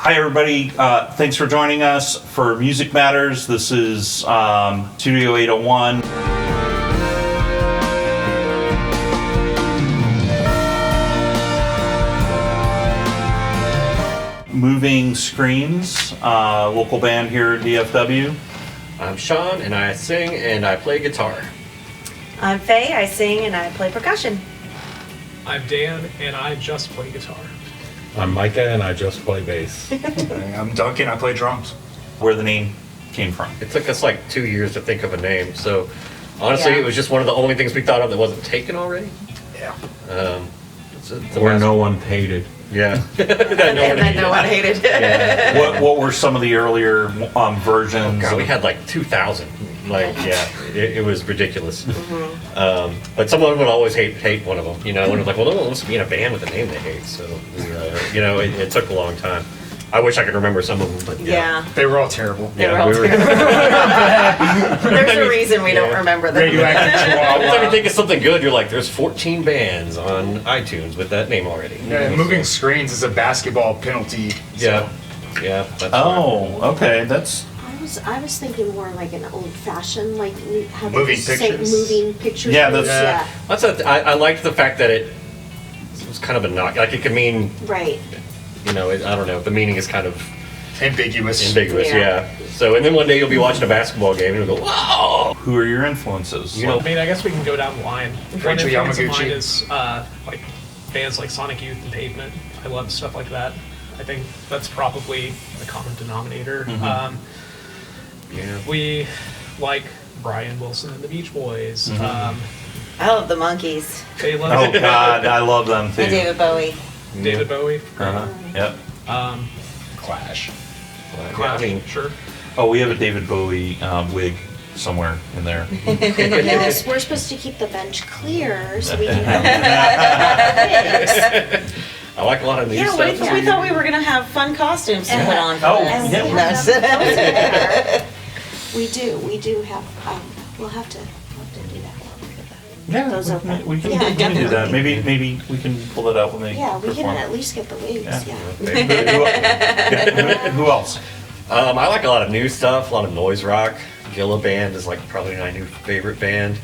Hi, everybody. Thanks for joining us for Music Matters. This is Studio 801. Moving Screens, local band here at DFW. I'm Sean, and I sing and I play guitar. I'm Faye, I sing and I play percussion. I'm Dan, and I just play guitar. I'm Micah, and I just play bass. I'm Duncan, I play drums. Where the name came from. It took us like 2 years to think of a name, so honestly, Yeah. It was just one of the only things we thought of that wasn't taken already. Yeah. It's a Where mess. no one paid it. Yeah. And then no one hated it. Yeah. What were some of the earlier versions? God, we had like 2,000. Like, yeah, it was ridiculous. But someone would always hate one of them, you know, and it was like, well, no one wants to be in a band with a name they hate. So, you know, it took a long time. I wish I could remember some of them, but Yeah. They were all terrible. They were all terrible. There's a reason we don't remember them. Radioactive Every time you Chihuahua. think of something good, you're like, there's 14 bands on iTunes with that name already. Yeah, moving screens is a basketball penalty. Yeah, yeah. That's Oh, okay. That's I was thinking more like an old fashioned, like how they Moving used to say pictures. moving pictures. Yeah, movies, that's- That's I liked the fact that it was kind of a knock. Like it could mean, right. you know, I don't know. The meaning is kind of Ambiguous. ambiguous. Yeah. Yeah. So and then one day you'll be watching a basketball game and you'll go, whoa. who are your influences? You know, I mean, I guess we can go down the line. One Rachel influence of Yamaguchi. mine is like bands like Sonic Youth and Pavement. I love stuff like that. I think that's probably the common denominator. Yeah. We like Brian Wilson and the Beach Boys. I love the Monkees. They Oh love God, I love them too. And David Bowie. David Bowie. Uh-huh. Yep. Clash. I mean, Sure. Oh, we have a David Bowie wig somewhere in there. Yes, we're supposed to keep the bench clear so we can have I like a lot of new Yeah, stuff. we thought we were going to have fun costumes to put on for Oh, this. yeah. We do have, we'll have to do that. Yeah, Those are fun. we can Yeah, do that. definitely. Maybe we can pull that out when they Yeah, we can perform. at least get the wigs, Yeah. yeah. Who else? I like a lot of new stuff, a lot of noise rock. Gilla Band is like probably my new favorite band.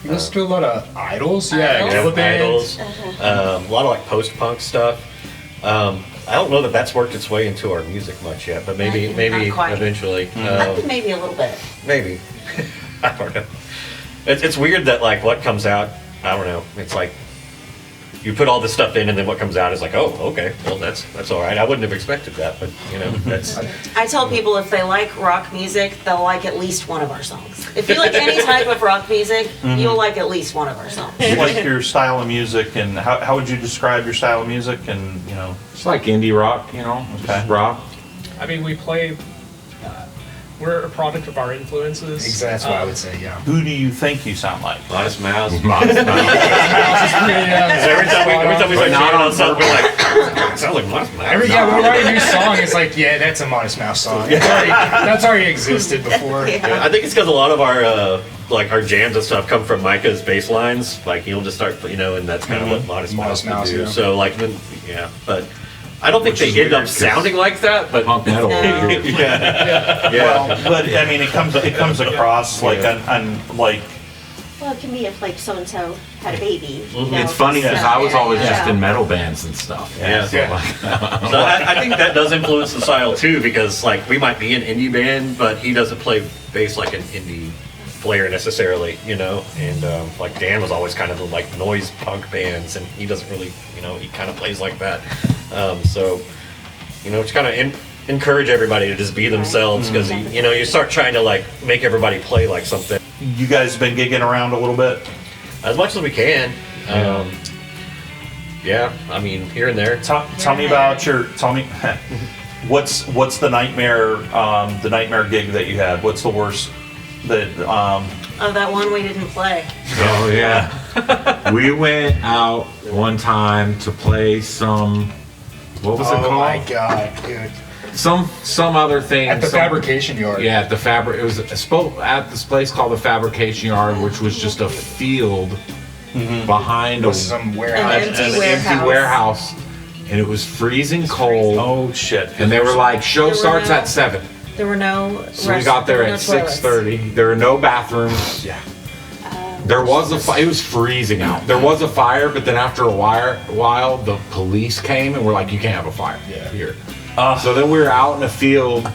You listen to a lot of idols? Yeah, Idols. Gilla Band. Idols. A lot of like post-punk stuff. I don't know that that's worked its way into our music much yet, but maybe Not quite. eventually. Maybe a little bit. Maybe. I don't know. It's weird that like what comes out, I don't know. It's like you put all this stuff in and then what comes out is like, oh, okay, well that's all right. I wouldn't have expected that, but you know, that's I tell people if they like rock music, they'll like at least one of our songs. If you like any type of rock music, you'll like at least one of our songs. Like your style of music, and how would you describe your style of music? And you know, It's like indie rock, you know? Okay. Just rock. I mean, we play. We're a product of our influences. Exactly, that's what I would say, yeah. who do you think you sound like? Modest Mouse. Yeah, Every time we start Not jamming on on something, we're like, it sounds like Modest Mouse. we write a new song, it's like, yeah, that's a Modest Mouse song. That's already existed before. Yeah, I think it's because a lot of our like our jams and stuff come from Micah's bass lines. Like he'll just start, you know, and that's kind of what Modest Mouse would do. yeah. So like, yeah, but I don't think they end up sounding like that. But Punk metal. yeah, Well, but I mean, it comes across like on like Well, it can be if like so-and-so had a baby. you know, It's funny because I was always yeah. just in metal bands and stuff. Yeah. So, Yeah. like, So I think that does influence the style too, because like we might be an indie band, but he doesn't play bass like an indie player necessarily, you know. And like Dan was always kind of the like noise punk bands, and he doesn't really, you know, he kind of plays like that. So you know, just kind of encourage everybody to just be themselves, because you know you start trying to like make everybody play like something you guys been gigging around a little bit. as much as we can. Yeah, I mean here and there. Tell me about tell me what's the nightmare gig that you had? What's the worst that Oh, that one we didn't play. oh, yeah. We went out one time to play some, what was it Oh called? my god, dude. Some other thing. At the some- fabrication yard. Yeah, at the it was at this place called the Fabrication Yard, which was just a field behind Was some warehouse. An empty an empty warehouse. warehouse. and it was freezing cold. Oh shit. And they were like, show There were starts no- at 7. There were no. So we got there at 6:30. There were no bathrooms. Yeah. There was a fire. It was freezing out. There was a fire, but then after a while, the police came and were like, "You can't have a fire here." So then we were out in the field,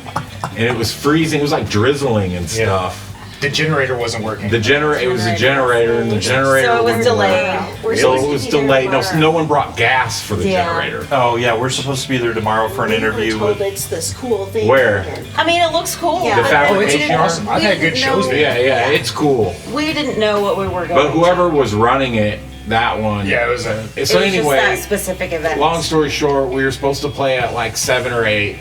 and it was freezing. It was like drizzling and stuff. The generator wasn't working. It was a generator, and the generator. So it was wouldn't delayed. work. So it was delayed. No one brought gas for the Yeah. generator. Oh yeah, we're supposed to be there tomorrow for an interview We were told with. it's this cool thing. Where? I mean, it looks cool. Yeah. The but then Oh, it's we didn't- awesome. I've we had good didn't shows know- there. Yeah, it's cool. We didn't know what we were going. But whoever was running it, that one. Yeah, it was a. So It was anyway, just that specific event. long story short, we were supposed to play at like 7 or 8,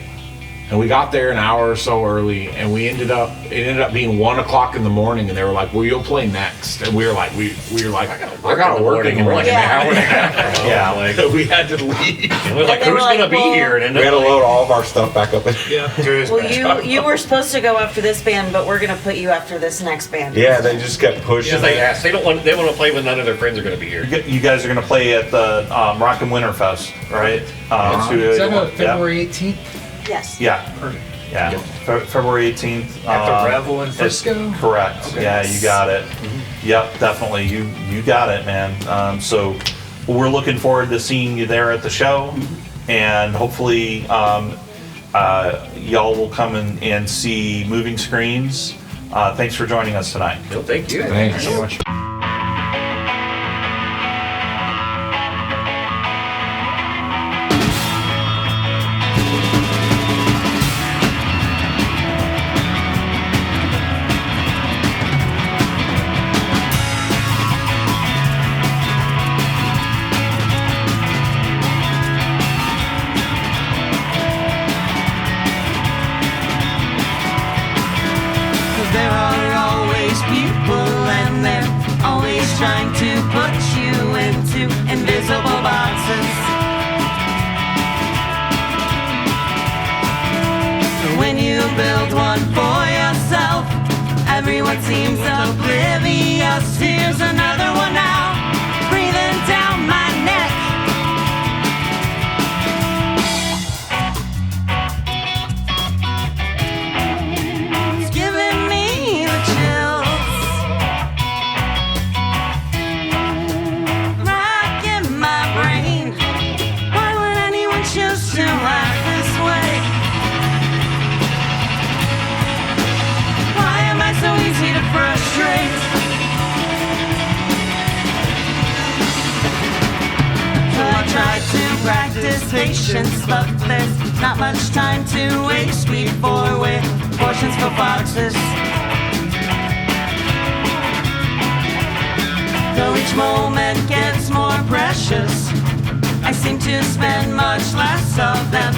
and we got there an hour or so early, and it ended up being 1 o'clock in the morning, and they were like, "Well, you'll play next," and we were like, I gotta work in the morning. Like Yeah. an hour and a half. from Yeah. home, like, We had to leave. and we're like, And they were who's like, gonna be well- here? And We had to like, load all of our stuff back up. Yeah. Well, you were supposed to go after this band, but we're gonna put you after this next band. Yeah, they just kept pushing. because they asked, they want to play when none of their friends are gonna be here. You guys are gonna play at the Rock and Winter Fest, right? Is that Yeah. February 18th? Yes. Yeah. Yeah. February 18th. At the Revel in Frisco? Correct. Okay. Yeah, you got it. Yep, definitely. You got it, man. So we're looking forward to seeing you there at the show, and hopefully y'all will come and see Moving Screens. Thanks for joining us tonight. No, thank you. Thanks. so much. There are always people and they're always trying to put you into invisible boxes. When you build one for yourself, everyone seems oblivious. Here's another one now, breathing down my neck. It's giving me the chills, rocking my brain. Why would anyone choose to act this way? Why am I so easy to frustrate? So I try to practice patience, but there's not much time to waste before we're portions for foxes. Though each moment gets more precious, I seem to spend much less of them